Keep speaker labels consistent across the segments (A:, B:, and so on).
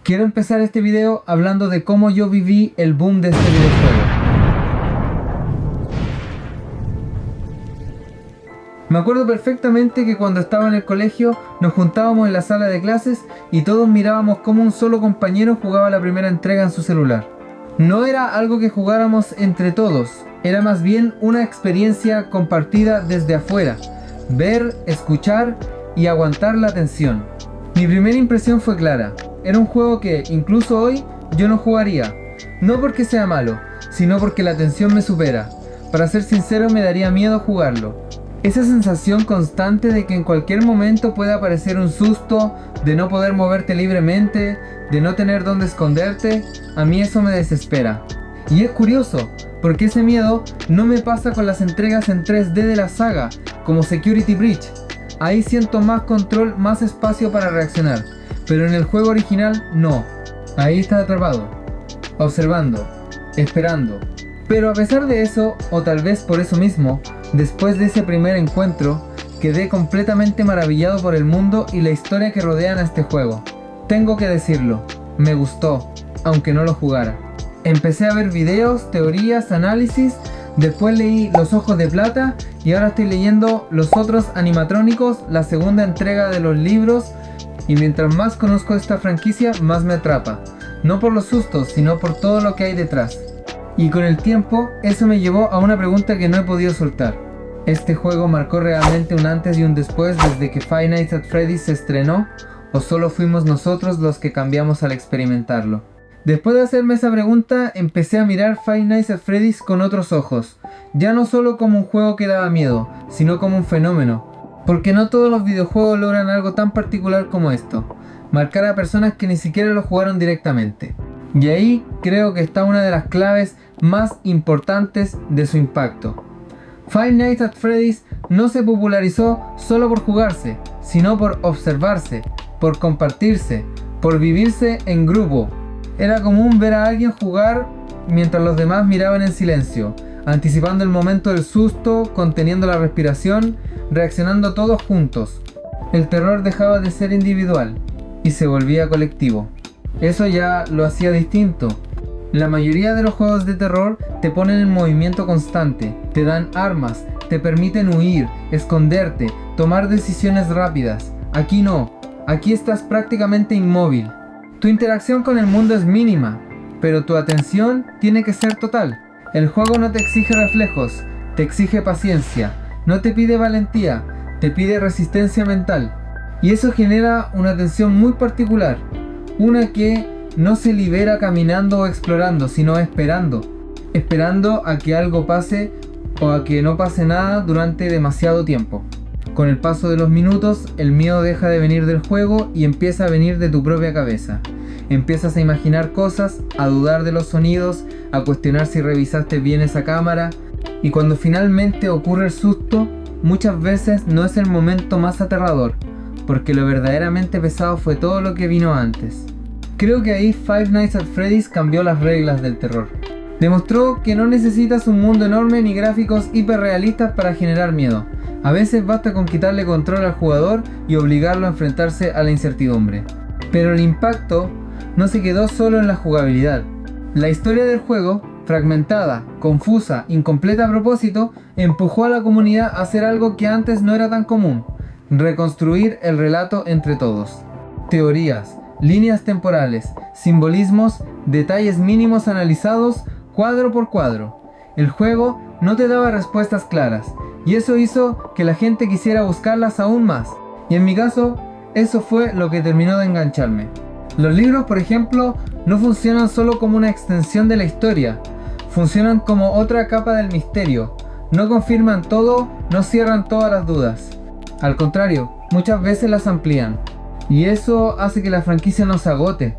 A: Quiero empezar este video hablando de cómo yo viví el boom de este videojuego. Me acuerdo perfectamente que cuando estaba en el colegio nos juntábamos en la sala de clases y todos mirábamos cómo un solo compañero jugaba la primera entrega en su celular. No era algo que jugáramos entre todos, era más bien una experiencia compartida desde afuera. Ver, escuchar y aguantar la atención. Mi primera impresión fue clara. Era un juego que, incluso hoy, yo no jugaría. No porque sea malo, sino porque la tensión me supera. Para ser sincero, me daría miedo jugarlo. Esa sensación constante de que en cualquier momento puede aparecer un susto, de no poder moverte libremente, de no tener dónde esconderte, a mí eso me desespera. Y es curioso, porque ese miedo no me pasa con las entregas en 3D de la saga, como Security Breach. Ahí siento más control, más espacio para reaccionar, pero en el juego original no. Ahí estás atrapado, observando, esperando. Pero a pesar de eso, o tal vez por eso mismo, después de ese primer encuentro, quedé completamente maravillado por el mundo y la historia que rodean a este juego. Tengo que decirlo, me gustó, aunque no lo jugara. Empecé a ver videos, teorías, análisis, después leí Los Ojos de Plata y ahora estoy leyendo los otros animatrónicos, la segunda entrega de los libros, y mientras más conozco esta franquicia, más me atrapa. No por los sustos, sino por todo lo que hay detrás. Y con el tiempo, eso me llevó a una pregunta que no he podido soltar. ¿Este juego marcó realmente un antes y un después desde que Five Nights at Freddy's se estrenó? ¿O solo fuimos nosotros los que cambiamos al experimentarlo? Después de hacerme esa pregunta, empecé a mirar Five Nights at Freddy's con otros ojos. Ya no solo como un juego que daba miedo, sino como un fenómeno. Porque no todos los videojuegos logran algo tan particular como esto. Marcar a personas que ni siquiera lo jugaron directamente. Y ahí creo que está una de las claves más importantes de su impacto. Five Nights at Freddy's no se popularizó solo por jugarse, sino por observarse, por compartirse, por vivirse en grupo. Era común ver a alguien jugar mientras los demás miraban en silencio, anticipando el momento del susto, conteniendo la respiración, reaccionando todos juntos. El terror dejaba de ser individual y se volvía colectivo. Eso ya lo hacía distinto. La mayoría de los juegos de terror te ponen en movimiento constante, te dan armas, te permiten huir, esconderte, tomar decisiones rápidas. Aquí no, aquí estás prácticamente inmóvil. Tu interacción con el mundo es mínima, pero tu atención tiene que ser total. El juego no te exige reflejos, te exige paciencia, no te pide valentía, te pide resistencia mental. Y eso genera una tensión muy particular, una que no se libera caminando o explorando, sino esperando a que algo pase o a que no pase nada durante demasiado tiempo. Con el paso de los minutos, el miedo deja de venir del juego y empieza a venir de tu propia cabeza. Empiezas a imaginar cosas, a dudar de los sonidos, a cuestionar si revisaste bien esa cámara, y cuando finalmente ocurre el susto, muchas veces no es el momento más aterrador, porque lo verdaderamente pesado fue todo lo que vino antes. Creo que ahí Five Nights at Freddy's cambió las reglas del terror. Demostró que no necesitas un mundo enorme ni gráficos hiperrealistas para generar miedo. A veces basta con quitarle control al jugador y obligarlo a enfrentarse a la incertidumbre. Pero el impacto no se quedó solo en la jugabilidad. La historia del juego, fragmentada, confusa, incompleta a propósito, empujó a la comunidad a hacer algo que antes no era tan común: reconstruir el relato entre todos. Teorías, líneas temporales, simbolismos, detalles mínimos analizados cuadro por cuadro. El juego no te daba respuestas claras, y eso hizo que la gente quisiera buscarlas aún más. Y en mi caso, eso fue lo que terminó de engancharme. Los libros, por ejemplo, no funcionan solo como una extensión de la historia, funcionan como otra capa del misterio. No confirman todo, no cierran todas las dudas. Al contrario, muchas veces las amplían. Y eso hace que la franquicia no se agote,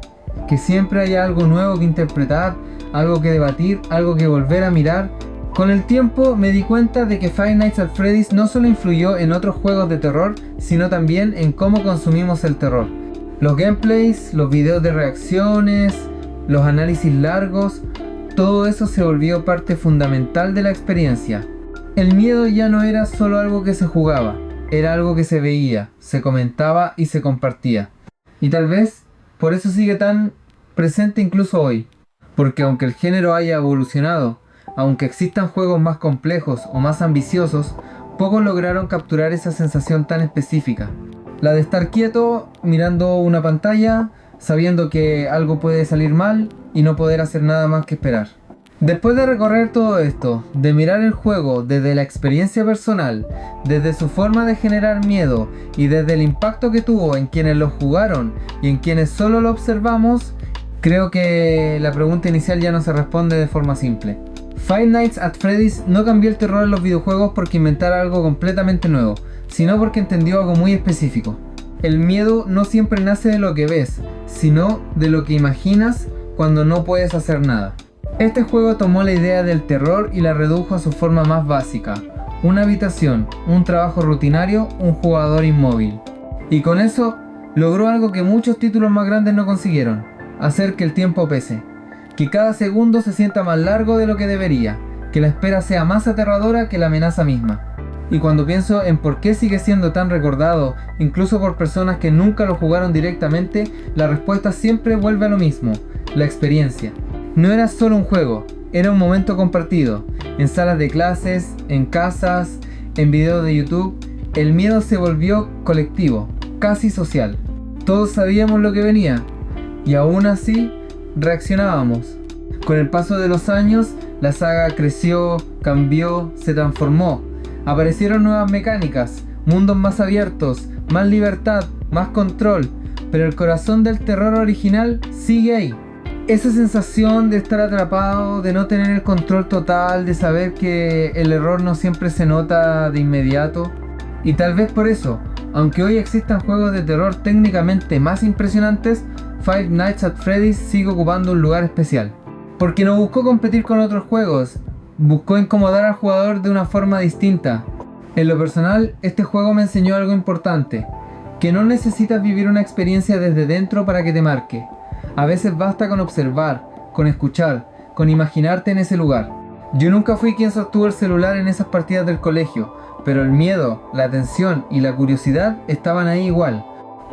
A: que siempre haya algo nuevo que interpretar, algo que debatir, algo que volver a mirar. Con el tiempo me di cuenta de que Five Nights at Freddy's no solo influyó en otros juegos de terror, sino también en cómo consumimos el terror. Los gameplays, los videos de reacciones, los análisis largos, todo eso se volvió parte fundamental de la experiencia. El miedo ya no era solo algo que se jugaba, era algo que se veía, se comentaba y se compartía. Y tal vez Por eso sigue tan presente incluso hoy. Porque aunque el género haya evolucionado, aunque existan juegos más complejos o más ambiciosos, pocos lograron capturar esa sensación tan específica. La de estar quieto, mirando una pantalla, sabiendo que algo puede salir mal y no poder hacer nada más que esperar. Después de recorrer todo esto, de mirar el juego desde la experiencia personal, desde su forma de generar miedo y desde el impacto que tuvo en quienes lo jugaron y en quienes solo lo observamos, creo que la pregunta inicial ya no se responde de forma simple. Five Nights at Freddy's no cambió el terror en los videojuegos porque inventara algo completamente nuevo, sino porque entendió algo muy específico. El miedo no siempre nace de lo que ves, sino de lo que imaginas cuando no puedes hacer nada. Este juego tomó la idea del terror y la redujo a su forma más básica: una habitación, un trabajo rutinario, un jugador inmóvil. Y con eso logró algo que muchos títulos más grandes no consiguieron: hacer que el tiempo pese, que cada segundo se sienta más largo de lo que debería, que la espera sea más aterradora que la amenaza misma. Y cuando pienso en por qué sigue siendo tan recordado, incluso por personas que nunca lo jugaron directamente, la respuesta siempre vuelve a lo mismo: la experiencia. No era solo un juego, era un momento compartido. En salas de clases, en casas, en videos de YouTube, el miedo se volvió colectivo, casi social. Todos sabíamos lo que venía, y aún así reaccionábamos. Con el paso de los años, la saga creció, cambió, se transformó. Aparecieron nuevas mecánicas, mundos más abiertos, más libertad, más control, pero el corazón del terror original sigue ahí. Esa sensación de estar atrapado, de no tener el control total, de saber que el error no siempre se nota de inmediato. Y tal vez por eso, aunque hoy existan juegos de terror técnicamente más impresionantes, Five Nights at Freddy's sigue ocupando un lugar especial. Porque no buscó competir con otros juegos, buscó incomodar al jugador de una forma distinta. En lo personal, este juego me enseñó algo importante: que no necesitas vivir una experiencia desde dentro para que te marque. A veces basta con observar, con escuchar, con imaginarte en ese lugar. Yo nunca fui quien sostuvo el celular en esas partidas del colegio, pero el miedo, la tensión y la curiosidad estaban ahí igual.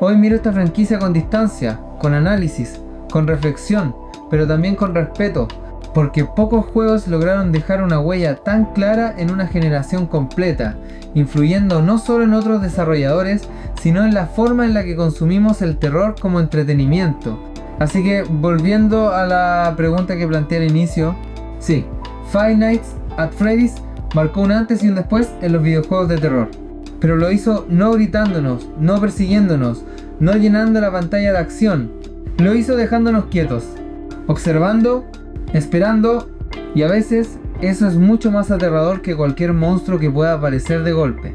A: Hoy miro esta franquicia con distancia, con análisis, con reflexión, pero también con respeto, porque pocos juegos lograron dejar una huella tan clara en una generación completa, influyendo no solo en otros desarrolladores, sino en la forma en la que consumimos el terror como entretenimiento. Así que, volviendo a la pregunta que planteé al inicio, sí, Five Nights at Freddy's marcó un antes y un después en los videojuegos de terror. Pero lo hizo no gritándonos, no persiguiéndonos, no llenando la pantalla de acción. Lo hizo dejándonos quietos, observando, esperando, y a veces eso es mucho más aterrador que cualquier monstruo que pueda aparecer de golpe.